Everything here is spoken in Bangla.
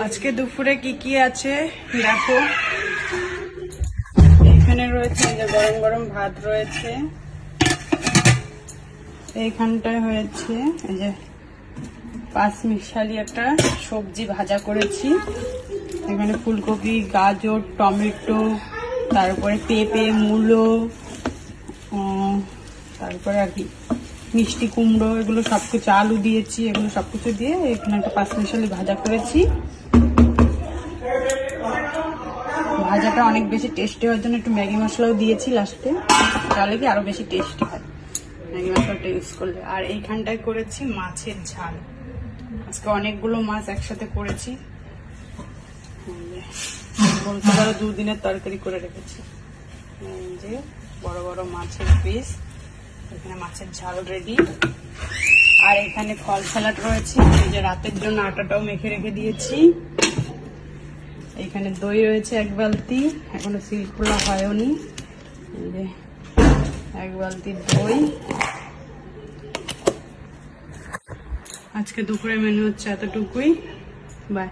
আজকে দুপুরে কি কি আছে দেখো। এখানে রয়েছে যে গরম গরম ভাত রয়েছে, এইখানটায় হয়েছে এই যে পাঁচমিশালি একটা সবজি ভাজা করেছি। এখানে ফুলকপি, গাজর, টমেটো, তারপরে পেঁপে, মূলো, তারপরে আর কি মিষ্টি কুমড়ো, এগুলো সবকিছু, আলু দিয়েছি, এগুলো সবকিছু দিয়ে এখানে একটা পাঁচমিশালি ভাজা করেছি। ভাজাটা অনেক বেশি টেস্টি হওয়ার জন্য একটু ম্যাগি মশলাও দিয়েছি লাস্টে, তাহলে কি আরো বেশি টেস্টি হয় ম্যাগি মশলাটা ইউজ করলে। আর এইখানটায় করেছি মাছের ঝাল, আজকে অনেকগুলো মাছ একসাথে করেছি, বলতে পারো দুদিনের তরকারি করে রেখেছি। এই যে বড় বড় মাছের পিস, এখানে মাছের ঝাল রেডি। আর এখানে ফল স্যালাড রয়েছে, এই যে রাতের জন্য আটাটাও মেখে রেখে দিয়েছি। এখানে দই রয়েছে 1 বালতি, এখনো সিল খোলা হয়নি, এই যে 1 বালতি দই। আজকে দুপুরের মেনু হচ্ছে এতটুকুই, বাই।